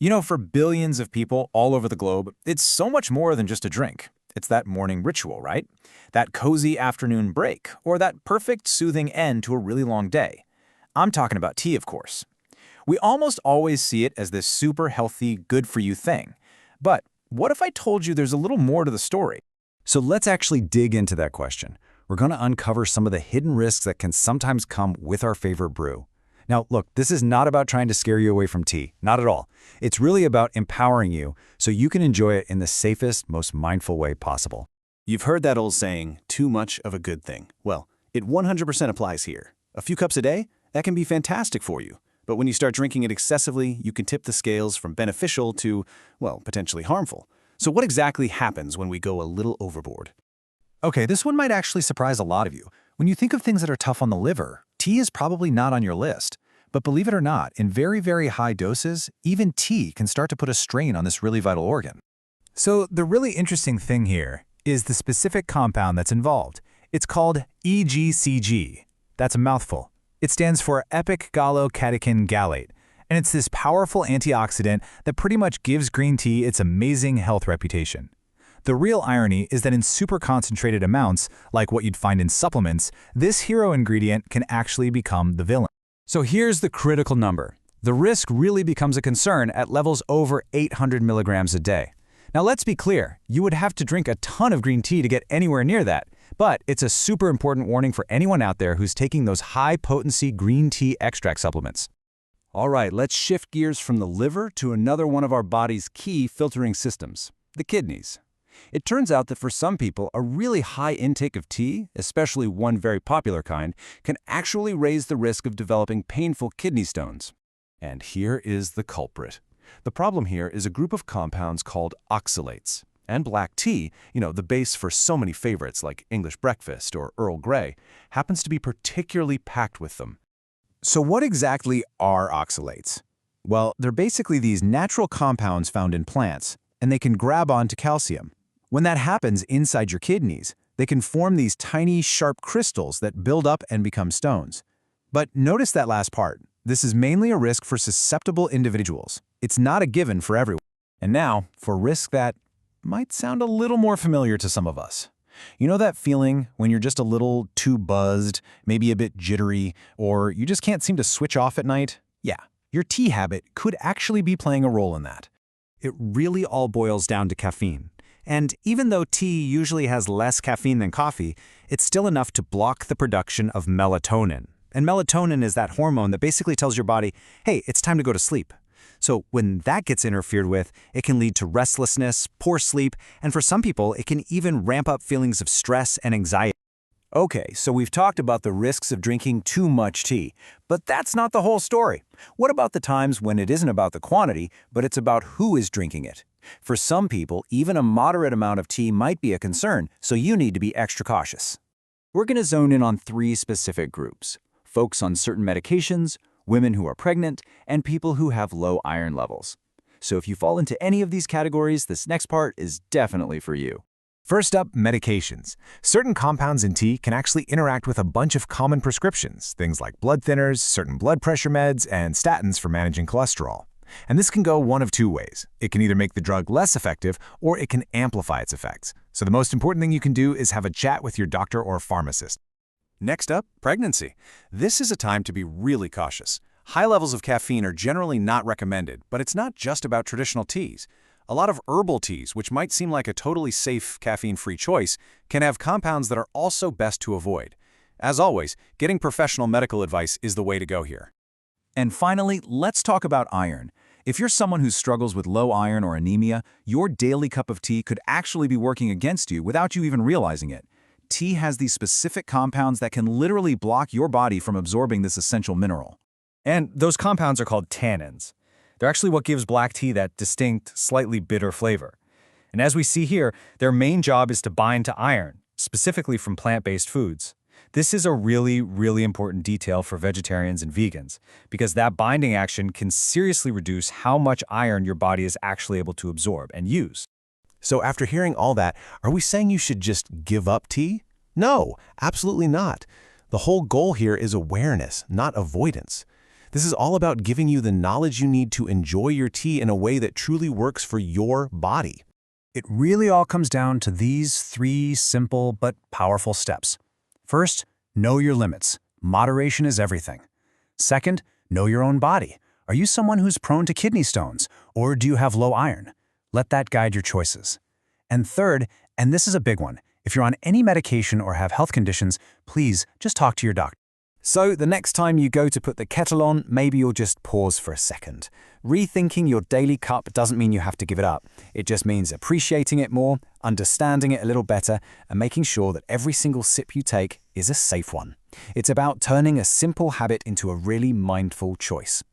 For billions of people all over the globe, it's so much more than just a drink. It's that morning ritual, right? That cozy afternoon break, or that perfect soothing end to a really long day. I'm talking about tea, of course. We almost always see it as this super healthy, good-for-you thing. But what if I told you there's a little more to the story? So let's actually dig into that question. We're going to uncover some of the hidden risks that can sometimes come with our favorite brew. Now, look, this is not about trying to scare you away from tea, not at all. It's really about empowering you so you can enjoy it in the safest, most mindful way possible. You've heard that old saying, too much of a good thing. Well, it 100% applies here. A few cups a day, that can be fantastic for you. But when you start drinking it excessively, you can tip the scales from beneficial to, well, potentially harmful. So what exactly happens when we go a little overboard? Okay, this one might actually surprise a lot of you. When you think of things that are tough on the liver, tea is probably not on your list. But believe it or not, in very, very high doses, even tea can start to put a strain on this really vital organ. So the really interesting thing here is the specific compound that's involved. It's called EGCG. That's a mouthful. It stands for epic gallocatechin gallate, and it's this powerful antioxidant that pretty much gives green tea its amazing health reputation. The real irony is that in super concentrated amounts, like what you'd find in supplements, this hero ingredient can actually become the villain. So here's the critical number. The risk really becomes a concern at levels over 800 milligrams a day. Now let's be clear, you would have to drink a ton of green tea to get anywhere near that, but it's a super important warning for anyone out there who's taking those high-potency green tea extract supplements. All right, let's shift gears from the liver to another one of our body's key filtering systems, the kidneys. It turns out that for some people, a really high intake of tea, especially one very popular kind, can actually raise the risk of developing painful kidney stones. And here is the culprit. The problem here is a group of compounds called oxalates. And black tea, the base for so many favorites like English breakfast or Earl Grey, happens to be particularly packed with them. So what exactly are oxalates? Well, they're basically these natural compounds found in plants, and they can grab onto calcium. When that happens inside your kidneys, they can form these tiny, sharp crystals that build up and become stones. But notice that last part. This is mainly a risk for susceptible individuals. It's not a given for everyone. And now, for a risk that might sound a little more familiar to some of us. You know that feeling when you're just a little too buzzed, maybe a bit jittery, or you just can't seem to switch off at night? Yeah, your tea habit could actually be playing a role in that. It really all boils down to caffeine. And even though tea usually has less caffeine than coffee, it's still enough to block the production of melatonin. And melatonin is that hormone that basically tells your body, hey, it's time to go to sleep. So when that gets interfered with, it can lead to restlessness, poor sleep, and for some people, it can even ramp up feelings of stress and anxiety. Okay, so we've talked about the risks of drinking too much tea, but that's not the whole story. What about the times when it isn't about the quantity, but it's about who is drinking it? For some people, even a moderate amount of tea might be a concern, so you need to be extra cautious. We're going to zone in on 3 specific groups: folks on certain medications, women who are pregnant, and people who have low iron levels. So if you fall into any of these categories, this next part is definitely for you. First up, medications. Certain compounds in tea can actually interact with a bunch of common prescriptions, things like blood thinners, certain blood pressure meds, and statins for managing cholesterol. And this can go one of 2 ways. It can either make the drug less effective, or it can amplify its effects. So the most important thing you can do is have a chat with your doctor or pharmacist. Next up, pregnancy. This is a time to be really cautious. High levels of caffeine are generally not recommended, but it's not just about traditional teas. A lot of herbal teas, which might seem like a totally safe, caffeine-free choice, can have compounds that are also best to avoid. As always, getting professional medical advice is the way to go here. And finally, let's talk about iron. If you're someone who struggles with low iron or anemia, your daily cup of tea could actually be working against you without you even realizing it. Tea has these specific compounds that can literally block your body from absorbing this essential mineral. And those compounds are called tannins. They're actually what gives black tea that distinct, slightly bitter flavor. And as we see here, their main job is to bind to iron, specifically from plant-based foods. This is a really, really important detail for vegetarians and vegans, because that binding action can seriously reduce how much iron your body is actually able to absorb and use. So after hearing all that, are we saying you should just give up tea? No, absolutely not. The whole goal here is awareness, not avoidance. This is all about giving you the knowledge you need to enjoy your tea in a way that truly works for your body. It really all comes down to these 3 simple but powerful steps. First, know your limits. Moderation is everything. Second, know your own body. Are you someone who's prone to kidney stones, or do you have low iron? Let that guide your choices. And third, and this is a big one, if you're on any medication or have health conditions, please just talk to your doctor. So the next time you go to put the kettle on, maybe you'll just pause for a second. Rethinking your daily cup doesn't mean you have to give it up. It just means appreciating it more, understanding it a little better, and making sure that every single sip you take is a safe one. It's about turning a simple habit into a really mindful choice.